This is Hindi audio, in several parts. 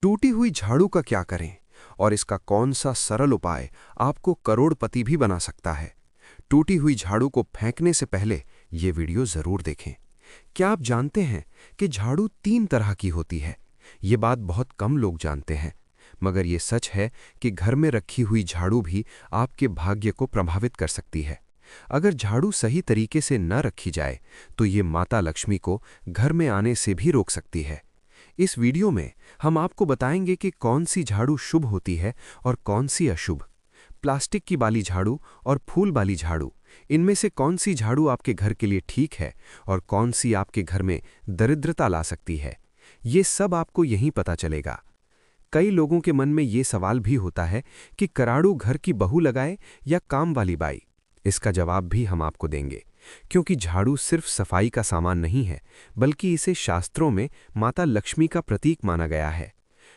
टूटी हुई झाड़ू का क्या करें और इसका कौन सा सरल उपाय आपको करोड़पति भी बना सकता है। टूटी हुई झाड़ू को फेंकने से पहले ये वीडियो जरूर देखें। क्या आप जानते हैं कि झाड़ू 3 तरह की होती है। ये बात बहुत कम लोग जानते हैं, मगर ये सच है कि घर में रखी हुई झाड़ू भी आपके भाग्य को प्रभावित कर सकती है। अगर झाड़ू सही तरीके से न रखी जाए तो ये माता लक्ष्मी को घर में आने से भी रोक सकती है। इस वीडियो में हम आपको बताएंगे कि कौन सी झाड़ू शुभ होती है और कौन सी अशुभ। प्लास्टिक की वाली झाड़ू और फूल वाली झाड़ू, इनमें से कौन सी झाड़ू आपके घर के लिए ठीक है और कौन सी आपके घर में दरिद्रता ला सकती है, ये सब आपको यहीं पता चलेगा। कई लोगों के मन में ये सवाल भी होता है कि कराड़ू घर की बहू लगाए या काम वाली बाई। इसका जवाब भी हम आपको देंगे, क्योंकि झाड़ू सिर्फ सफाई का सामान नहीं है, बल्कि इसे शास्त्रों में माता लक्ष्मी का प्रतीक माना गया है।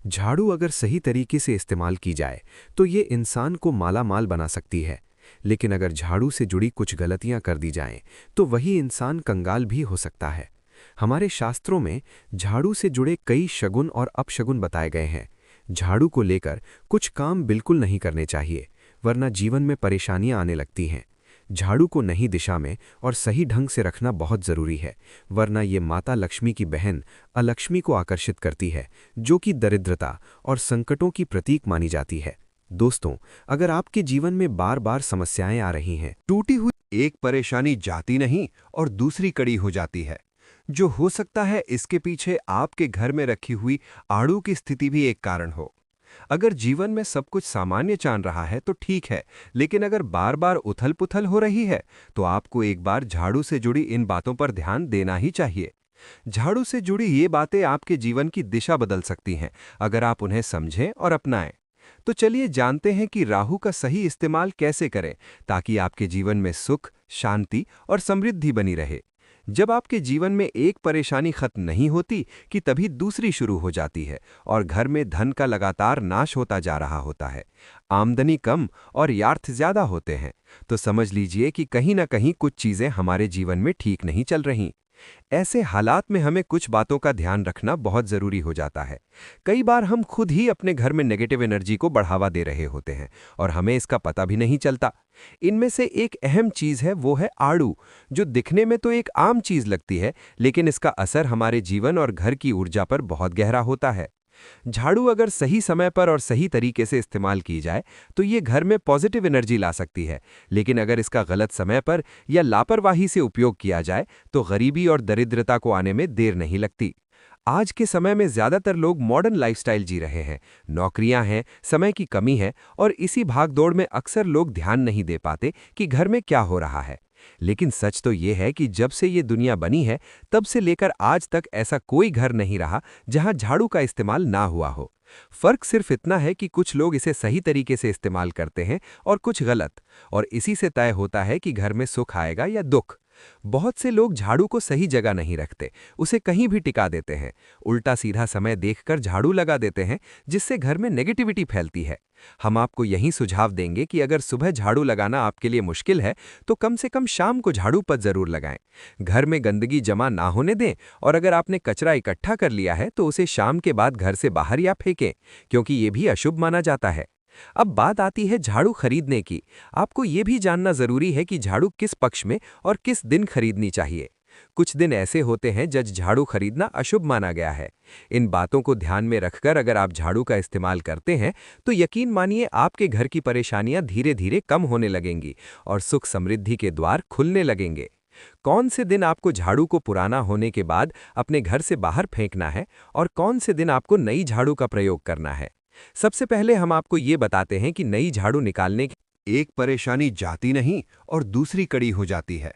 झाड़ू अगर सही तरीके से इस्तेमाल की जाए तो ये इंसान को माला माल बना सकती है, लेकिन अगर झाड़ू से जुड़ी कुछ गलतियां कर दी जाएं तो वही इंसान कंगाल भी हो सकता है। हमारे शास्त्रों में झाड़ू से जुड़े कई शगुन और अपशगुन बताए गए हैं। झाड़ू को लेकर कुछ काम बिल्कुल नहीं करने चाहिए, वरना जीवन में परेशानियां आने लगती हैं। झाड़ू को नई दिशा में और सही ढंग से रखना बहुत जरूरी है, वरना ये माता लक्ष्मी की बहन अलक्ष्मी को आकर्षित करती है, जो कि दरिद्रता और संकटों की प्रतीक मानी जाती है। दोस्तों, अगर आपके जीवन में बार बार समस्याएं आ रही हैं, टूटी हुई एक परेशानी जाती नहीं और दूसरी कड़ी हो जाती है। जो हो सकता है इसके पीछे आपके घर में रखी हुई आड़ू की स्थिति भी एक कारण हो। अगर जीवन में सब कुछ सामान्य चल रहा है तो ठीक है, लेकिन अगर बार बार उथल पुथल हो रही है तो आपको एक बार झाड़ू से जुड़ी इन बातों पर ध्यान देना ही चाहिए। झाड़ू से जुड़ी ये बातें आपके जीवन की दिशा बदल सकती हैं, अगर आप उन्हें समझें और अपनाएं। तो चलिए जानते हैं कि राहु का सही इस्तेमाल कैसे करें, ताकि आपके जीवन में सुख, शांति और समृद्धि बनी रहे। जब आपके जीवन में एक परेशानी खत्म नहीं होती कि तभी दूसरी शुरू हो जाती है और घर में धन का लगातार नाश होता जा रहा होता है। आमदनी कम और यार्थ ज्यादा होते हैं, तो समझ लीजिए कि कहीं ना कहीं कुछ चीजें हमारे जीवन में ठीक नहीं चल रही। ऐसे हालात में हमें कुछ बातों का ध्यान रखना बहुत जरूरी हो जाता है। कई बार हम खुद ही अपने घर में नेगेटिव एनर्जी को बढ़ावा दे रहे होते हैं और हमें इसका पता भी नहीं चलता। इनमें से एक अहम चीज है, वो है आड़ू, जो दिखने में तो एक आम चीज लगती है, लेकिन इसका असर हमारे जीवन और घर की ऊर्जा पर बहुत गहरा होता है। झाड़ू अगर सही समय पर और सही तरीके से इस्तेमाल की जाए तो ये घर में पॉजिटिव एनर्जी ला सकती है, लेकिन अगर इसका गलत समय पर या लापरवाही से उपयोग किया जाए तो गरीबी और दरिद्रता को आने में देर नहीं लगती। आज के समय में ज्यादातर लोग मॉडर्न लाइफस्टाइल जी रहे हैं। नौकरियां हैं, समय की कमी है और इसी भागदौड़ में अक्सर लोग ध्यान नहीं दे पाते कि घर में क्या हो रहा है। लेकिन सच तो ये है कि जब से ये दुनिया बनी है, तब से लेकर आज तक ऐसा कोई घर नहीं रहा जहां झाड़ू का इस्तेमाल ना हुआ हो। फर्क सिर्फ इतना है कि कुछ लोग इसे सही तरीके से इस्तेमाल करते हैं और कुछ गलत, और इसी से तय होता है कि घर में सुख आएगा या दुख। बहुत से लोग झाड़ू को सही जगह नहीं रखते, उसे कहीं भी टिका देते हैं, उल्टा सीधा समय देखकर झाड़ू लगा देते हैं, जिससे घर में नेगेटिविटी फैलती है। हम आपको यही सुझाव देंगे कि अगर सुबह झाड़ू लगाना आपके लिए मुश्किल है तो कम से कम शाम को झाड़ू पद जरूर लगाएं। घर में गंदगी जमा ना होने दें, और अगर आपने कचरा इकट्ठा कर लिया है तो उसे शाम के बाद घर से बाहर या फेंकें, क्योंकि ये भी अशुभ माना जाता है। अब बात आती है झाड़ू खरीदने की। आपको ये भी जानना जरूरी है कि झाड़ू किस पक्ष में और किस दिन खरीदनी चाहिए। कुछ दिन ऐसे होते हैं जब झाड़ू खरीदना अशुभ माना गया है। इन बातों को ध्यान में रखकर अगर आप झाड़ू का इस्तेमाल करते हैं तो यकीन मानिए आपके घर की परेशानियां धीरे धीरे कम होने लगेंगी और सुख समृद्धि के द्वार खुलने लगेंगे। कौन से दिन आपको झाड़ू को पुराना होने के बाद अपने घर से बाहर फेंकना है और कौन से दिन आपको नई झाड़ू का प्रयोग करना है। सबसे पहले हम आपको ये बताते हैं कि नई झाड़ू निकालने की एक परेशानी जाती नहीं और दूसरी कड़ी हो जाती है।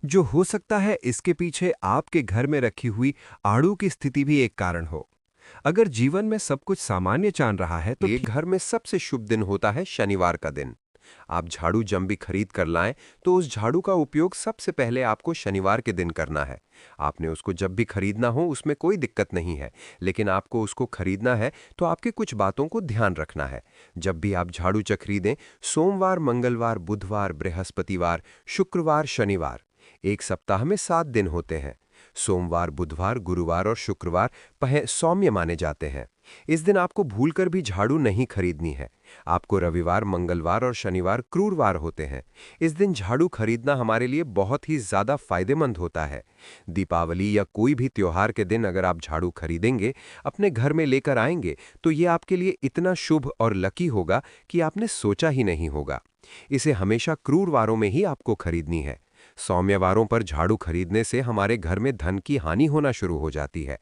जो हो सकता है इसके पीछे आपके घर में रखी हुई आड़ू की स्थिति भी एक कारण हो। अगर जीवन में सब कुछ सामान्य चल रहा है तो एक घर में सबसे शुभ दिन होता है शनिवार का दिन। आप झाड़ू जब भी खरीद कर लाएं तो उस झाड़ू का उपयोग सबसे पहले आपको शनिवार के दिन करना है। आपने उसको जब भी खरीदना हो उसमें कोई दिक्कत नहीं है, लेकिन आपको उसको खरीदना है तो आपके कुछ बातों को ध्यान रखना है। जब भी आप झाड़ू खरीदें, सोमवार, मंगलवार, बुधवार, बृहस्पतिवार, शुक्रवार, शनिवार, एक सप्ताह में 7 दिन होते हैं। सोमवार, बुधवार, गुरुवार और शुक्रवार सौम्य माने जाते हैं। इस दिन आपको भूलकर भी झाड़ू नहीं खरीदनी है। आपको रविवार, मंगलवार और शनिवार क्रूरवार होते हैं। इस दिन झाड़ू खरीदना हमारे लिए बहुत ही ज़्यादा फायदेमंद होता है। दीपावली या कोई भी त्योहार के दिन अगर आप झाड़ू खरीदेंगे, अपने घर में लेकर आएंगे, तो ये आपके लिए इतना शुभ और लकी होगा कि आपने सोचा ही नहीं होगा। इसे हमेशा क्रूरवारों में ही आपको खरीदनी है। सौम्यवारों पर झाड़ू खरीदने से हमारे घर में धन की हानि होना शुरू हो जाती है।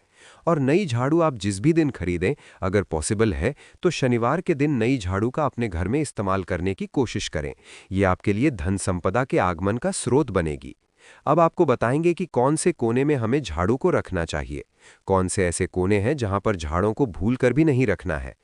और नई झाड़ू आप जिस भी दिन खरीदें, अगर पॉसिबल है तो शनिवार के दिन नई झाड़ू का अपने घर में इस्तेमाल करने की कोशिश करें। ये आपके लिए धन संपदा के आगमन का स्रोत बनेगी। अब आपको बताएंगे कि कौन से कोने में हमें झाड़ू को रखना चाहिए। कौन से ऐसे कोने हैं जहां पर झाड़ों को भूल कर भी नहीं रखना है।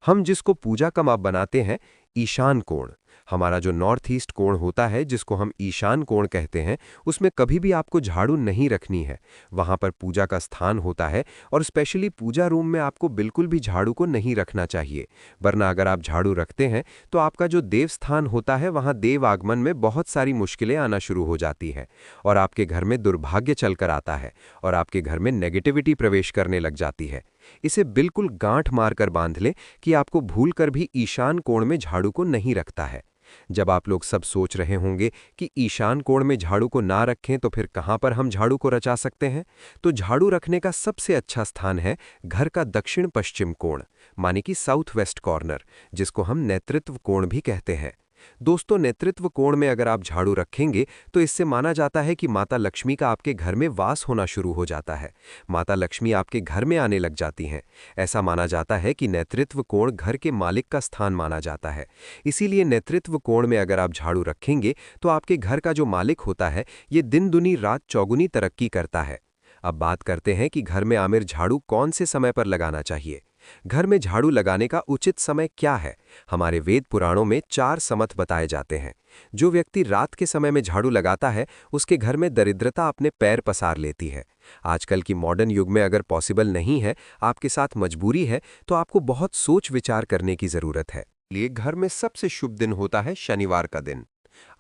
हम जिसको पूजा का माप बनाते हैं, ईशान कोण, हमारा जो नॉर्थ ईस्ट कोण होता है, जिसको हम ईशान कोण कहते हैं, उसमें कभी भी आपको झाड़ू नहीं रखनी है। वहां पर पूजा का स्थान होता है और स्पेशली पूजा रूम में आपको बिल्कुल भी झाड़ू को नहीं रखना चाहिए। वरना अगर आप झाड़ू रखते हैं तो आपका जो देव स्थान होता है, वहां देव आगमन में बहुत सारी मुश्किलें आना शुरू हो जाती हैं और आपके घर में दुर्भाग्य चलकर आता है और आपके घर में नेगेटिविटी प्रवेश करने लग जाती है। इसे बिल्कुल गांठ मारकर बांध लें कि आपको भूलकर भी ईशान कोण में झाड़ू को नहीं रखता है। जब आप लोग सब सोच रहे होंगे कि ईशान कोण में झाड़ू को ना रखें तो फिर कहां पर हम झाड़ू को रचा सकते हैं, तो झाड़ू रखने का सबसे अच्छा स्थान है घर का दक्षिण पश्चिम कोण, माने कि साउथ वेस्ट कॉर्नर, जिसको हम नेतृत्व कोण भी कहते हैं। दोस्तों, नेतृत्व कोण में अगर आप झाड़ू रखेंगे तो इससे माना जाता है कि माता लक्ष्मी का आपके घर में वास होना शुरू हो जाता है। माता लक्ष्मी आपके घर में आने लग जाती हैं। ऐसा माना जाता है कि नेतृत्व कोण घर के मालिक का स्थान माना जाता है। इसीलिए नेतृत्व कोण में अगर आप झाड़ू रखेंगे तो आपके घर का जो मालिक होता है, ये दिन दुनी रात चौगुनी तरक्की करता है। अब बात करते हैं कि घर में आमिर झाड़ू कौन से समय पर लगाना चाहिए। घर में झाड़ू लगाने का उचित समय क्या है? हमारे वेद पुराणों में 4 समथ बताए जाते हैं। जो व्यक्ति रात के समय में झाड़ू लगाता है, उसके घर में दरिद्रता अपने पैर पसार लेती है। आजकल की मॉडर्न युग में अगर पॉसिबल नहीं है, आपके साथ मजबूरी है, तो आपको बहुत सोच विचार करने की जरूरत है। लिए घर में सबसे शुभ दिन होता है शनिवार का दिन।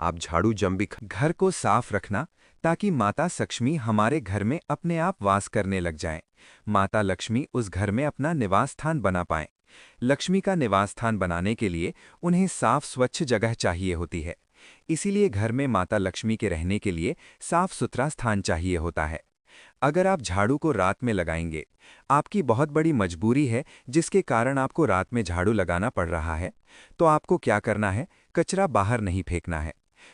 आप झाड़ू जब भी घर को साफ रखना ताकि माता लक्ष्मी हमारे घर में अपने आप वास करने लग जाएं। माता लक्ष्मी उस घर में अपना निवास स्थान बना पाएं। लक्ष्मी का निवास स्थान बनाने के लिए उन्हें साफ स्वच्छ जगह चाहिए होती है। इसीलिए घर में माता लक्ष्मी के रहने के लिए साफ सुथरा स्थान चाहिए होता है। अगर आप झाड़ू को रात में लगाएंगे, आपकी बहुत बड़ी मजबूरी है जिसके कारण आपको रात में झाड़ू लगाना पड़ रहा है, तो आपको क्या करना है? कचरा बाहर नहीं फेंकना है।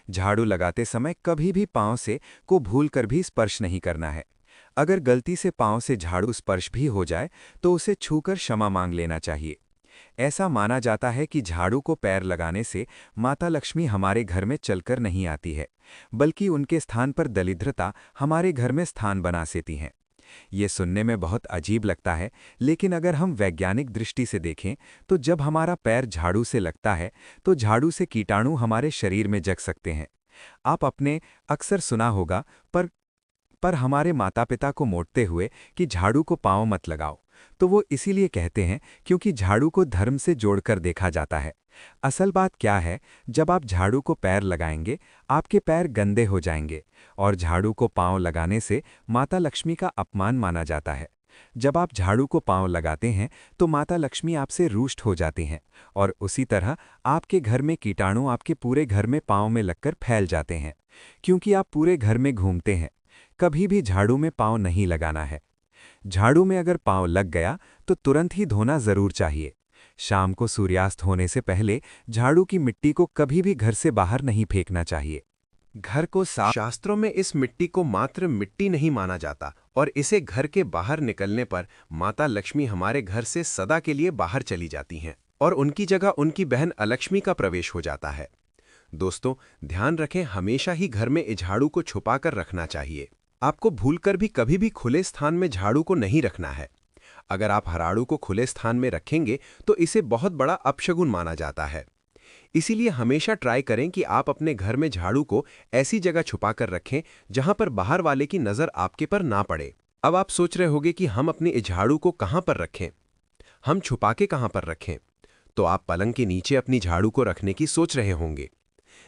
झाड़ू लगाते समय कभी भी पांव से को भूलकर भी स्पर्श नहीं करना है। अगर गलती से पांव से झाड़ू स्पर्श भी हो जाए तो उसे छूकर क्षमा मांग लेना चाहिए। ऐसा माना जाता है कि झाड़ू को पैर लगाने से माता लक्ष्मी हमारे घर में चलकर नहीं आती है, बल्कि उनके स्थान पर दरिद्रता हमारे घर में स्थान बना देती हैं। ये सुनने में बहुत अजीब लगता है, लेकिन अगर हम वैज्ञानिक दृष्टि से देखें तो जब हमारा पैर झाड़ू से लगता है तो झाड़ू से कीटाणु हमारे शरीर में जग सकते हैं। आप अपने अक्सर सुना होगा पर हमारे माता पिता को मोड़ते हुए कि झाड़ू को पांव मत लगाओ, तो वो इसीलिए कहते हैं क्योंकि झाड़ू को धर्म से जोड़कर देखा जाता है। असल बात क्या है, जब आप झाड़ू को पैर लगाएंगे, आपके पैर गंदे हो जाएंगे और झाड़ू को पांव लगाने से माता लक्ष्मी का अपमान माना जाता है। जब आप झाड़ू को पांव लगाते हैं तो माता लक्ष्मी आपसे रुष्ट हो जाती हैं और उसी तरह आपके घर में कीटाणु आपके पूरे घर में पांव में लगकर फैल जाते हैं। क्योंकि आप पूरे घर में घूमते हैं, कभी भी झाड़ू में पांव नहीं लगाना है। झाड़ू में अगर पांव लग गया तो तुरंत ही धोना जरूर चाहिए। शाम को सूर्यास्त होने से पहले झाड़ू की मिट्टी को कभी भी घर से बाहर नहीं फेंकना चाहिए। घर को साफ शास्त्रों में इस मिट्टी को मात्र मिट्टी नहीं माना जाता और इसे घर के बाहर निकलने पर माता लक्ष्मी हमारे घर से सदा के लिए बाहर चली जाती हैं और उनकी जगह उनकी बहन अलक्ष्मी का प्रवेश हो जाता है। दोस्तों, ध्यान रखें, हमेशा ही घर में झाड़ू को छुपाकर रखना चाहिए। आपको भूलकर भी कभी भी खुले स्थान में झाड़ू को नहीं रखना है। अगर आप हराड़ू को खुले स्थान में रखेंगे तो इसे बहुत बड़ा अपशगुन माना जाता है। इसीलिए हमेशा ट्राई करें कि आप अपने घर में झाड़ू को ऐसी जगह छुपाकर रखें जहां पर बाहर वाले की नजर आपके पर ना पड़े। अब आप सोच रहे होंगे कि हम अपने झाड़ू को कहां पर रखें, हम छुपा के कहां पर रखें। तो आप पलंग के नीचे अपनी झाड़ू को रखने की सोच रहे होंगे,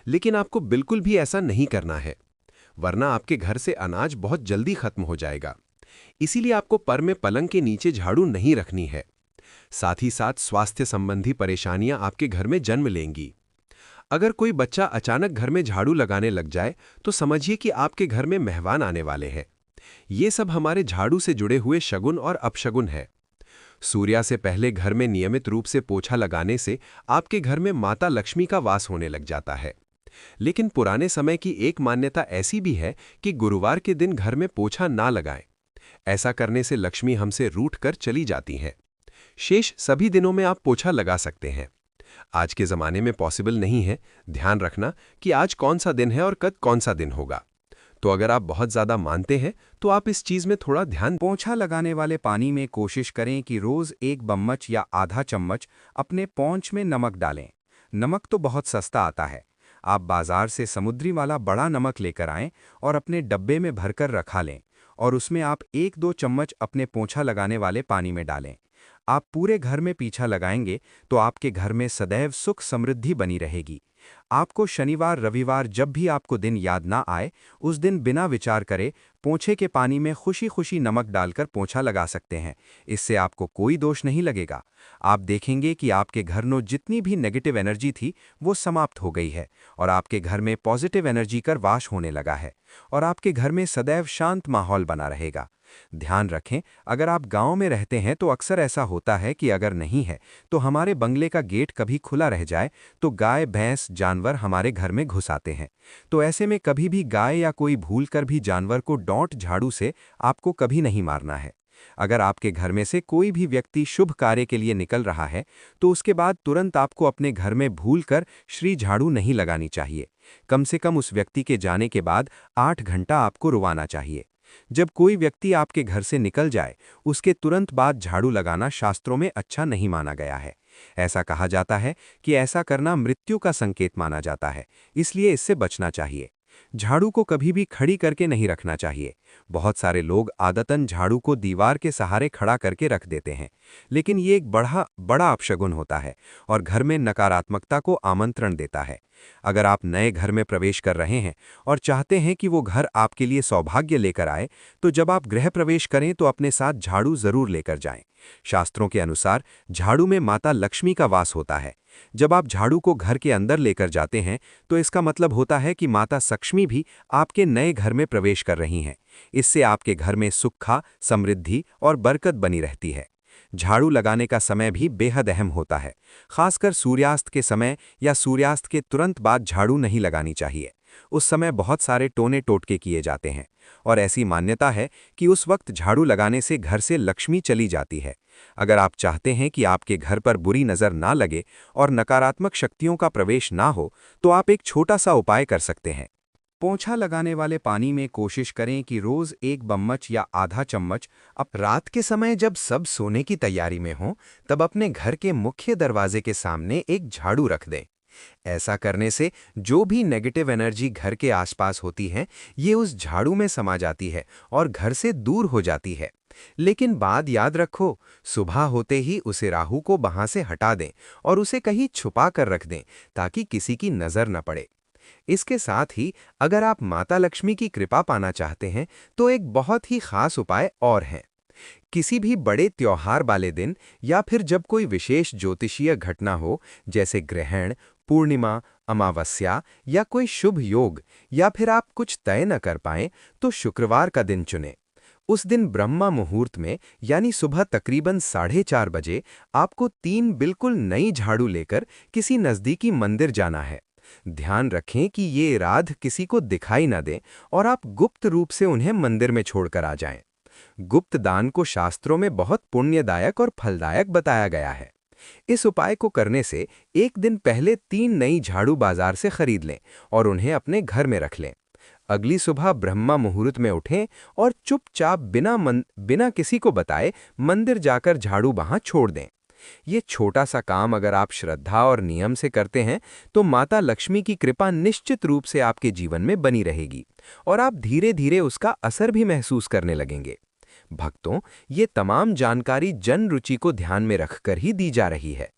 लेकिन आपको बिल्कुल भी ऐसा नहीं करना है, वरना आपके घर से अनाज बहुत जल्दी खत्म हो जाएगा। इसीलिए आपको पर में पलंग के नीचे झाड़ू नहीं रखनी है। साथ ही साथ स्वास्थ्य संबंधी परेशानियां आपके घर में जन्म लेंगी। अगर कोई बच्चा अचानक घर में झाड़ू लगाने लग जाए तो समझिए कि आपके घर में मेहमान आने वाले हैं। ये सब हमारे झाड़ू से जुड़े हुए शगुन और अपशगुन है। सूर्या से पहले घर में नियमित रूप से पोछा लगाने से आपके घर में माता लक्ष्मी का वास होने लग जाता है। लेकिन पुराने समय की एक मान्यता ऐसी भी है कि गुरुवार के दिन घर में पोछा ना लगाएं। ऐसा करने से लक्ष्मी हमसे रूठ कर चली जाती हैं। शेष सभी दिनों में आप पोछा लगा सकते हैं। आज के ज़माने में पॉसिबल नहीं है। ध्यान रखना कि आज कौन सा दिन है और कल कौन सा दिन होगा। तो अगर आप बहुत ज़्यादा मानते हैं तो आप इस चीज़ में थोड़ा ध्यान। पोंछा लगाने वाले पानी में कोशिश करें कि रोज़ 1 चम्मच या आधा चम्मच अपने पोंछ में नमक डालें। नमक तो बहुत सस्ता आता है। आप बाजार से समुद्री वाला बड़ा नमक लेकर आएं और अपने डब्बे में भरकर रखा लें और उसमें आप 1-2 चम्मच अपने पोंछा लगाने वाले पानी में डालें। आप पूरे घर में पीछा लगाएंगे तो आपके घर में सदैव सुख समृद्धि बनी रहेगी। आपको शनिवार रविवार जब भी आपको दिन याद ना आए, उस दिन बिना विचार करे पोंछे के पानी में खुशी खुशी नमक डालकर पोंछा लगा सकते हैं। इससे आपको कोई दोष नहीं लगेगा। आप देखेंगे कि आपके घर में जितनी भी नेगेटिव एनर्जी थी वो समाप्त हो गई है और आपके घर में पॉजिटिव एनर्जी का वास होने लगा है और आपके घर में सदैव शांत माहौल बना रहेगा। ध्यान रखें, अगर आप गांव में रहते हैं तो अक्सर ऐसा होता है कि अगर नहीं है तो हमारे बंगले का गेट कभी खुला रह जाए तो गाय भैंस जानवर हमारे घर में घुस आते हैं। तो ऐसे में कभी भी गाय या कोई भूलकर भी जानवर को डॉट झाड़ू से आपको कभी नहीं मारना है। अगर आपके घर में से कोई भी व्यक्ति शुभ कार्य के लिए निकल रहा है तो उसके बाद तुरंत आपको अपने घर में भूलकर श्री झाड़ू नहीं लगानी चाहिए। कम से कम उस व्यक्ति के जाने के बाद 8 घंटा आपको रुवाना चाहिए। जब कोई व्यक्ति आपके घर से निकल जाए उसके तुरंत बाद झाड़ू लगाना शास्त्रों में अच्छा नहीं माना गया है। ऐसा कहा जाता है कि ऐसा करना मृत्यु का संकेत माना जाता है, इसलिए इससे बचना चाहिए। झाड़ू को कभी भी खड़ी करके नहीं रखना चाहिए। बहुत सारे लोग आदतन झाड़ू को दीवार के सहारे खड़ा करके रख देते हैं, लेकिन ये एक बड़ा अपशगुन होता है और घर में नकारात्मकता को आमंत्रण देता है। अगर आप नए घर में प्रवेश कर रहे हैं और चाहते हैं कि वो घर आपके लिए सौभाग्य लेकर आए, तो जब आप गृह प्रवेश करें तो अपने साथ झाड़ू जरूर लेकर जाएं। शास्त्रों के अनुसार झाड़ू में माता लक्ष्मी का वास होता है। जब आप झाड़ू को घर के अंदर लेकर जाते हैं तो इसका मतलब होता है कि माता लक्ष्मी भी आपके नए घर में प्रवेश कर रही हैं। इससे आपके घर में सुख, समृद्धि और बरकत बनी रहती है। झाड़ू लगाने का समय भी बेहद अहम होता है। खासकर सूर्यास्त के समय या सूर्यास्त के तुरंत बाद झाड़ू नहीं लगानी चाहिए। उस समय बहुत सारे टोने टोटके किए जाते हैं और ऐसी मान्यता है कि उस वक्त झाड़ू लगाने से घर से लक्ष्मी चली जाती है। अगर आप चाहते हैं कि आपके घर पर बुरी नज़र ना लगे और नकारात्मक शक्तियों का प्रवेश ना हो, तो आप एक छोटा सा उपाय कर सकते हैं। पोंछा लगाने वाले पानी में कोशिश करें कि रोज़ 1 चम्मच या आधा चम्मच अब रात के समय जब सब सोने की तैयारी में हों, तब अपने घर के मुख्य दरवाजे के सामने एक झाड़ू रख दें। ऐसा करने से जो भी नेगेटिव एनर्जी घर के आसपास होती है, ये उस झाड़ू में समा जाती है और घर से दूर हो जाती है। लेकिन बात याद रखो, सुबह होते ही उसे राहु को वहां से हटा दें और उसे कहीं छुपा कर रख दें ताकि किसी की नज़र न पड़े। इसके साथ ही अगर आप माता लक्ष्मी की कृपा पाना चाहते हैं तो एक बहुत ही खास उपाय और है। किसी भी बड़े त्योहार वाले दिन या फिर जब कोई विशेष ज्योतिषीय घटना हो, जैसे ग्रहण, पूर्णिमा, अमावस्या या कोई शुभ योग, या फिर आप कुछ तय न कर पाएं, तो शुक्रवार का दिन चुनें। उस दिन ब्रह्मा मुहूर्त में यानी सुबह तकरीबन 4:30 बजे आपको 3 बिल्कुल नई झाड़ू लेकर किसी नज़दीकी मंदिर जाना है। ध्यान रखें कि ये राध किसी को दिखाई न दें और आप गुप्त रूप से उन्हें मंदिर में छोड़कर आ जाएं। गुप्त दान को शास्त्रों में बहुत पुण्यदायक और फलदायक बताया गया है। इस उपाय को करने से एक दिन पहले 3 नई झाड़ू बाजार से खरीद लें और उन्हें अपने घर में रख लें। अगली सुबह ब्रह्मा मुहूर्त में उठें और चुपचाप बिना किसी को बताए मंदिर जाकर झाड़ू वहां छोड़ दें। ये छोटा सा काम अगर आप श्रद्धा और नियम से करते हैं तो माता लक्ष्मी की कृपा निश्चित रूप से आपके जीवन में बनी रहेगी और आप धीरे धीरे उसका असर भी महसूस करने लगेंगे। भक्तों, ये तमाम जानकारी जन रुचि को ध्यान में रखकर ही दी जा रही है।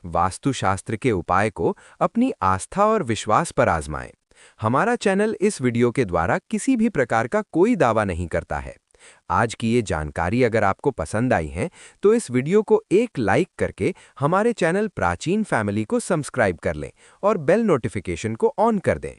वास्तुशास्त्र के उपाय को अपनी आस्था और विश्वास पर आजमाएं। हमारा चैनल इस वीडियो के द्वारा किसी भी प्रकार का कोई दावा नहीं करता है। आज की ये जानकारी अगर आपको पसंद आई है तो इस वीडियो को एक लाइक करके हमारे चैनल प्राचीन फैमिली को सब्सक्राइब कर लें और बेल नोटिफिकेशन को ऑन कर दें।